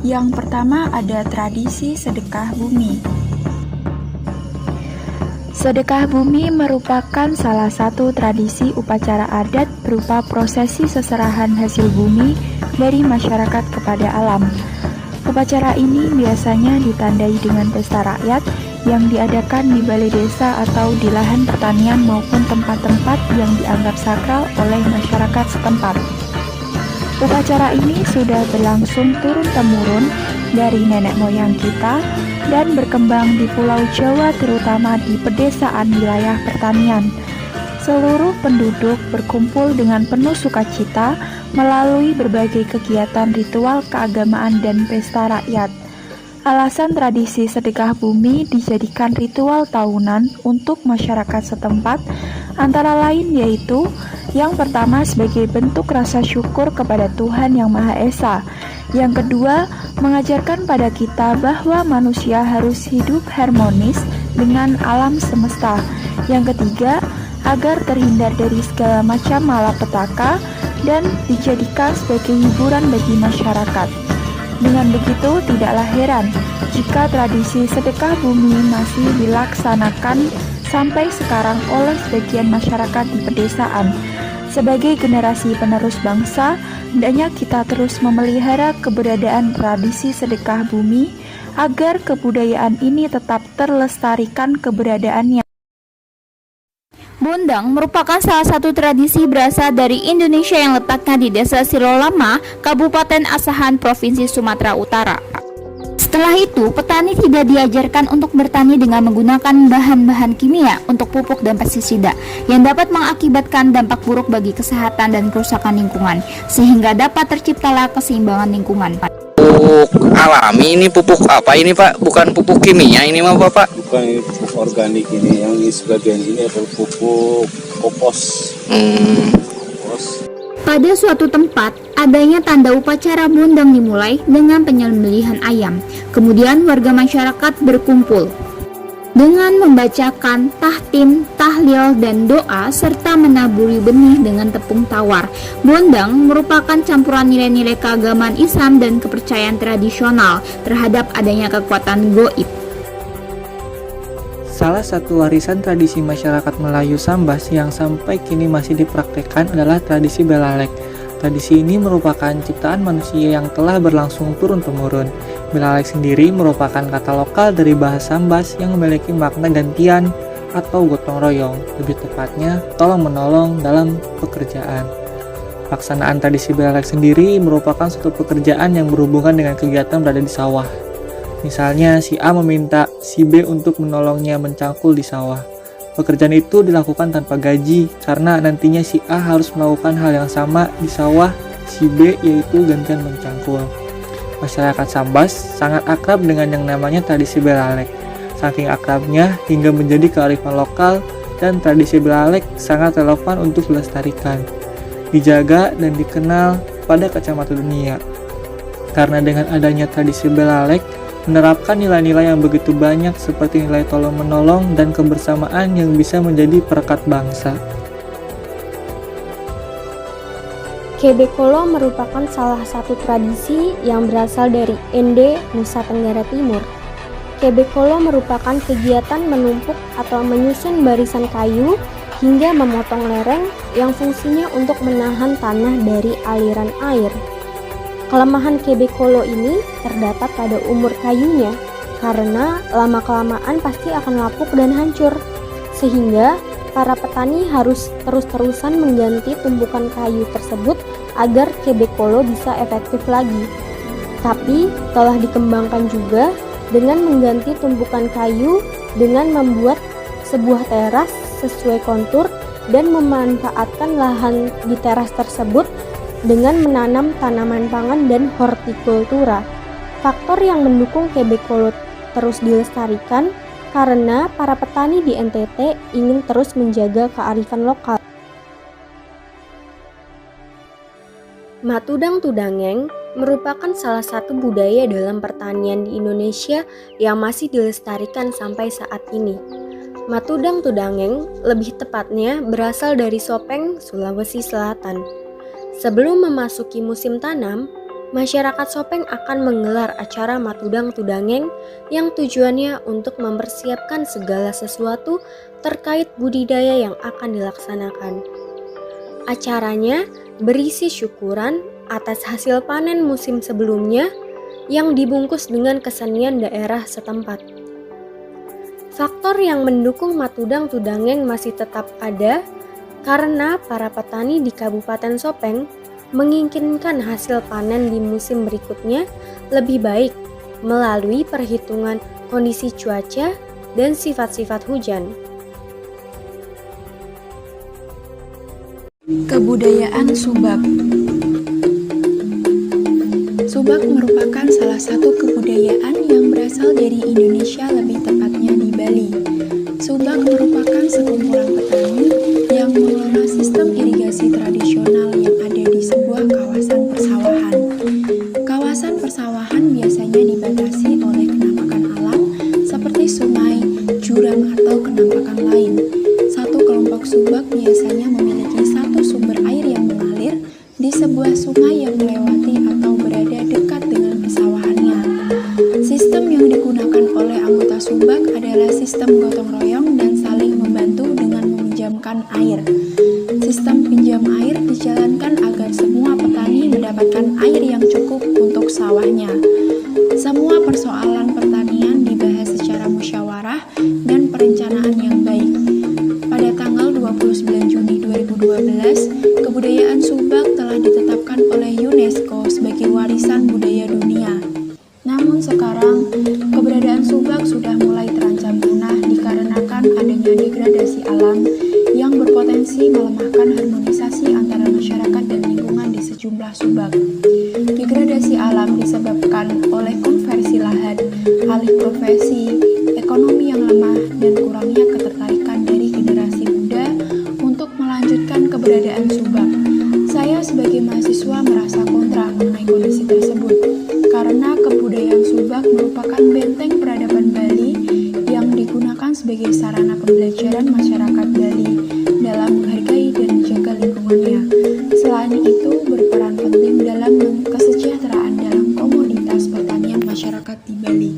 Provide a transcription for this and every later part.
Yang pertama ada tradisi sedekah bumi. Sedekah bumi merupakan salah satu tradisi upacara adat berupa prosesi seserahan hasil bumi dari masyarakat kepada alam. Upacara ini biasanya ditandai dengan pesta rakyat yang diadakan di balai desa atau di lahan pertanian maupun tempat-tempat yang dianggap sakral oleh masyarakat setempat. Upacara ini sudah berlangsung turun-temurun dari nenek moyang kita dan berkembang di Pulau Jawa terutama di pedesaan wilayah pertanian. Seluruh penduduk berkumpul dengan penuh sukacita melalui berbagai kegiatan ritual keagamaan dan pesta rakyat. Alasan tradisi sedekah bumi dijadikan ritual tahunan untuk masyarakat setempat antara lain yaitu yang pertama sebagai bentuk rasa syukur kepada Tuhan Yang Maha Esa. Yang kedua, mengajarkan pada kita bahwa manusia harus hidup harmonis dengan alam semesta. Yang ketiga, agar terhindar dari segala macam malapetaka dan dijadikan sebagai hiburan bagi masyarakat. Dengan begitu, tidaklah heran jika tradisi sedekah bumi masih dilaksanakan sampai sekarang oleh sebagian masyarakat di pedesaan. Sebagai generasi penerus bangsa, hendaknya kita terus memelihara keberadaan tradisi sedekah bumi agar kebudayaan ini tetap terlestarikan keberadaannya. Bondang merupakan salah satu tradisi berasal dari Indonesia yang letaknya di Desa Silolama, Kabupaten Asahan, Provinsi Sumatera Utara. Setelah itu, petani tidak diajarkan untuk bertani dengan menggunakan bahan-bahan kimia untuk pupuk dan pestisida yang dapat mengakibatkan dampak buruk bagi kesehatan dan kerusakan lingkungan, sehingga dapat terciptalah keseimbangan lingkungan. Pupuk alami ini pupuk apa ini Pak? Bukan pupuk kimia ini mah Bapak? Bukan ini pupuk organik ini, yang di sebagian ini adalah pupuk kompos. Pada suatu tempat, adanya tanda upacara bondang dimulai dengan penyembelihan ayam. Kemudian warga masyarakat berkumpul dengan membacakan tahtim, tahlil, dan doa serta menaburi benih dengan tepung tawar. Bondang merupakan campuran nilai-nilai keagamaan Islam dan kepercayaan tradisional terhadap adanya kekuatan gaib. Salah satu warisan tradisi masyarakat Melayu Sambas yang sampai kini masih dipraktekkan adalah tradisi belalek. Tradisi ini merupakan ciptaan manusia yang telah berlangsung turun-temurun. Belalek sendiri merupakan kata lokal dari bahasa Sambas yang memiliki makna gantian atau gotong royong, lebih tepatnya tolong-menolong dalam pekerjaan. Pelaksanaan tradisi belalek sendiri merupakan suatu pekerjaan yang berhubungan dengan kegiatan berada di sawah. Misalnya, si A meminta si B untuk menolongnya mencangkul di sawah. Pekerjaan itu dilakukan tanpa gaji karena nantinya si A harus melakukan hal yang sama di sawah si B, yaitu gantian mencangkul. Masyarakat Sambas sangat akrab dengan yang namanya tradisi belalek. Saking akrabnya hingga menjadi kearifan lokal dan tradisi belalek sangat relevan untuk dilestarikan, dijaga dan dikenal pada kacamata dunia. Karena dengan adanya tradisi belalek menerapkan nilai-nilai yang begitu banyak seperti nilai tolong-menolong dan kebersamaan yang bisa menjadi perekat bangsa. Kebekolo merupakan salah satu tradisi yang berasal dari Ende, Nusa Tenggara Timur. Kebekolo merupakan kegiatan menumpuk atau menyusun barisan kayu hingga memotong lereng yang fungsinya untuk menahan tanah dari aliran air. Kelemahan kebekolo ini terdapat pada umur kayunya, karena lama-kelamaan pasti akan lapuk dan hancur, sehingga para petani harus terus-terusan mengganti tumpukan kayu tersebut agar kebekolo bisa efektif lagi. Tapi telah dikembangkan juga dengan mengganti tumpukan kayu dengan membuat sebuah teras sesuai kontur dan memanfaatkan lahan di teras tersebut dengan menanam tanaman pangan dan hortikultura. Faktor yang mendukung kebekolo terus dilestarikan karena para petani di NTT ingin terus menjaga kearifan lokal. Matudang Tudangeng merupakan salah satu budaya dalam pertanian di Indonesia yang masih dilestarikan sampai saat ini. Matudang Tudangeng lebih tepatnya berasal dari Sopeng, Sulawesi Selatan. Sebelum memasuki musim tanam, masyarakat Sopeng akan menggelar acara Matudang Tudangeng yang tujuannya untuk mempersiapkan segala sesuatu terkait budidaya yang akan dilaksanakan. Acaranya berisi syukuran atas hasil panen musim sebelumnya yang dibungkus dengan kesenian daerah setempat. Faktor yang mendukung Matudang Tudangeng masih tetap ada karena para petani di Kabupaten Sopeng menginginkan hasil panen di musim berikutnya lebih baik melalui perhitungan kondisi cuaca dan sifat-sifat hujan. Kebudayaan Subak. Subak merupakan salah satu kebudayaan yang berasal dari Indonesia, lebih tepatnya di Bali. Subak merupakan sekumpulan petani yang mengelola sistem irigasi tradisional yang ada di sebuah kawasan persawahan. Kawasan persawahan biasanya dibatasi oleh kenampakan alam seperti sungai, jurang, atau kenampakan lain. Satu kelompok subak biasanya memiliki satu sumber air yang mengalir di sebuah sungai yang melewati atau berada dekat dengan persawahannya. Sistem yang digunakan oleh anggota subak adalah sistem gotong royong dan saling membantu dengan meminjamkan air. Sistem pinjam air dijalankan agar semua petani mendapatkan air yang cukup untuk sawahnya. Semua persoalan pertanian dibahas secara musyawarah dan perencanaan yang baik. Pada tanggal 29 Juni 2012, kebudayaan Subak telah ditetapkan oleh UNESCO sebagai warisan budaya dunia. Namun sekarang, keberadaan Subak sudah mulai terancam punah dikarenakan adanya degradasi alam yang berpotensi melemahkan harmonisasi antara masyarakat dan lingkungan di sejumlah Subak. Degradasi alam disebabkan oleh konversi lahan, alih profesi, ekonomi yang lemah, dan kurangnya ketertarikan dari generasi muda untuk melanjutkan keberadaan Subak. Saya sebagai mahasiswa merasa kontra mengenai kondisi tersebut, karena kebudayaan Subak merupakan benteng peradaban Bali yang digunakan sebagai sarana pembelajaran masyarakat Bali dalam menghargai dan menjaga lingkungannya. Selain itu, berperan penting dalam kesejahteraan dalam komoditas pertanian masyarakat di Bali.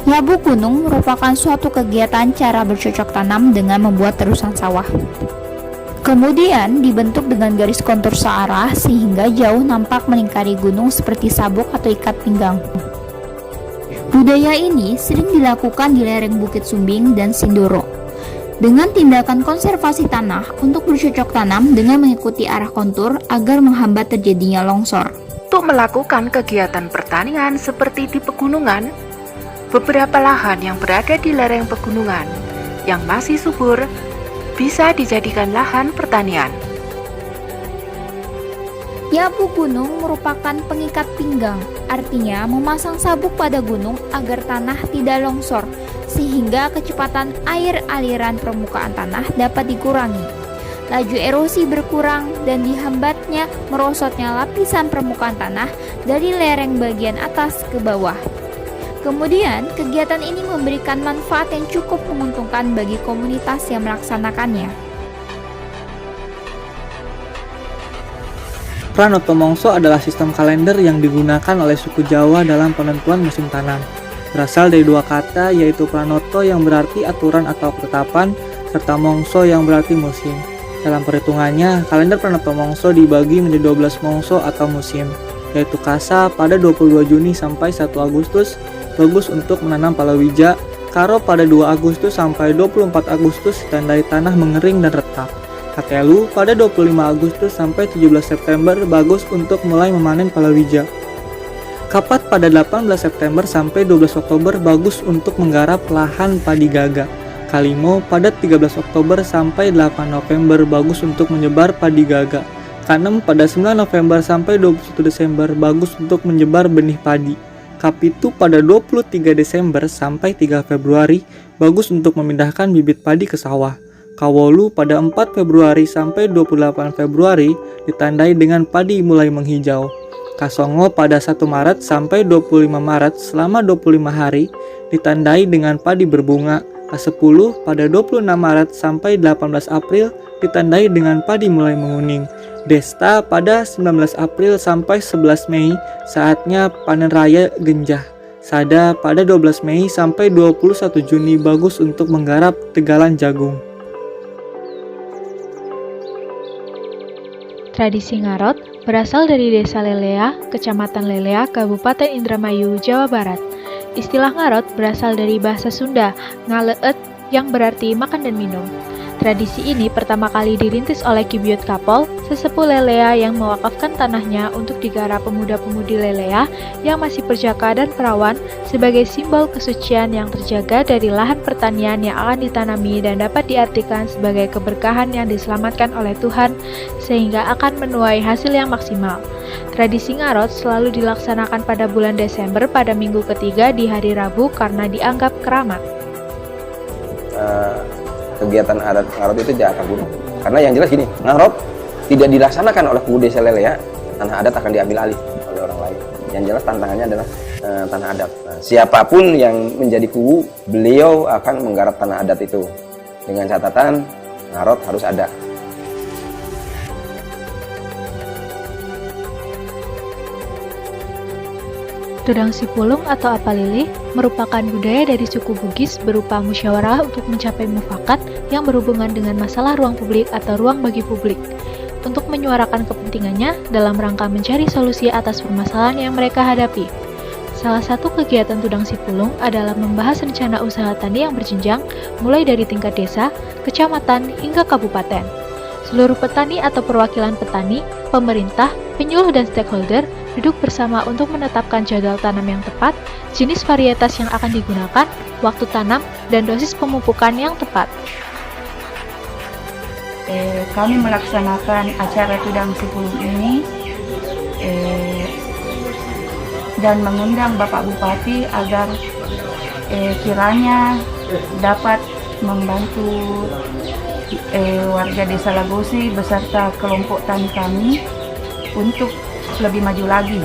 Nyabu gunung merupakan suatu kegiatan cara bercocok tanam dengan membuat terusan sawah. Kemudian dibentuk dengan garis kontur searah sehingga jauh nampak melingkari gunung seperti sabuk atau ikat pinggang. Budaya ini sering dilakukan di lereng Bukit Sumbing dan Sindoro dengan tindakan konservasi tanah untuk bercocok tanam dengan mengikuti arah kontur agar menghambat terjadinya longsor. Untuk melakukan kegiatan pertanian seperti di pegunungan, beberapa lahan yang berada di lereng pegunungan yang masih subur bisa dijadikan lahan pertanian. Nyabu gunung merupakan pengikat pinggang, artinya memasang sabuk pada gunung agar tanah tidak longsor, sehingga kecepatan air aliran permukaan tanah dapat dikurangi. Laju erosi berkurang dan dihambatnya merosotnya lapisan permukaan tanah dari lereng bagian atas ke bawah. Kemudian, kegiatan ini memberikan manfaat yang cukup menguntungkan bagi komunitas yang melaksanakannya. Pranoto Mongso adalah sistem kalender yang digunakan oleh suku Jawa dalam penentuan musim tanam. Berasal dari dua kata, yaitu pranoto yang berarti aturan atau ketetapan, serta mongso yang berarti musim. Dalam perhitungannya, kalender Pranoto Mongso dibagi menjadi 12 mongso atau musim, yaitu Kasa pada 22 Juni sampai 1 Agustus, bagus untuk menanam palawija. Karo pada 2 Agustus sampai 24 Agustus ditandai tanah mengering dan retak. Katelu pada 25 Agustus sampai 17 September bagus untuk mulai memanen palawija. Kapat pada 18 September sampai 12 Oktober bagus untuk menggarap lahan padi gaga. Kalimo pada 13 Oktober sampai 8 November bagus untuk menyebar padi gaga. Kanem pada 9 November sampai 21 Desember bagus untuk menyebar benih padi. Kapitu pada 23 Desember sampai 3 Februari bagus untuk memindahkan bibit padi ke sawah. Kawolu pada 4 Februari sampai 28 Februari ditandai dengan padi mulai menghijau. Kasongo pada 1 Maret sampai 25 Maret selama 25 hari ditandai dengan padi berbunga. Ke-10 pada 26 Maret sampai 18 April ditandai dengan padi mulai menguning. Desta pada 19 April sampai 11 Mei saatnya panen raya genjah. Sada pada 12 Mei sampai 21 Juni bagus untuk menggarap tegalan jagung. Tradisi ngarot berasal dari Desa Lelea, Kecamatan Lelea, Kabupaten Indramayu, Jawa Barat. Istilah ngarot berasal dari bahasa Sunda, ngaleet, yang berarti makan dan minum. Tradisi ini pertama kali dirintis oleh Ki Buyut Kapol, sesepuh Lelea yang mewakafkan tanahnya untuk digarap pemuda-pemudi Lelea yang masih perjaka dan perawan sebagai simbol kesucian yang terjaga dari lahan pertanian yang akan ditanami dan dapat diartikan sebagai keberkahan yang diselamatkan oleh Tuhan sehingga akan menuai hasil yang maksimal. Tradisi ngarot selalu dilaksanakan pada bulan Desember pada minggu ketiga di hari Rabu karena dianggap keramat. Kegiatan adat ngarot itu tidak akan punah. Karena yang jelas gini, ngarot tidak dilaksanakan oleh Pugu Desa Lelea, tanah adat akan diambil alih oleh orang lain. Yang jelas tantangannya adalah tanah adat. Nah, siapapun yang menjadi Pugu, beliau akan menggarap tanah adat itu. Dengan catatan, ngarot harus ada. Tudang Sipulung atau Apalili merupakan budaya dari suku Bugis berupa musyawarah untuk mencapai mufakat yang berhubungan dengan masalah ruang publik atau ruang bagi publik, untuk menyuarakan kepentingannya dalam rangka mencari solusi atas permasalahan yang mereka hadapi. Salah satu kegiatan Tudang Sipulung adalah membahas rencana usaha tani yang berjenjang mulai dari tingkat desa, kecamatan, hingga kabupaten. Seluruh petani atau perwakilan petani, pemerintah, penyuluh dan stakeholder duduk bersama untuk menetapkan jadwal tanam yang tepat, jenis varietas yang akan digunakan, waktu tanam, dan dosis pemupukan yang tepat. Kami melaksanakan acara Tudang Sipulung ini dan mengundang Bapak Bupati agar kiranya dapat membantu warga Desa Lagosi beserta kelompok tani kami untuk lebih maju lagi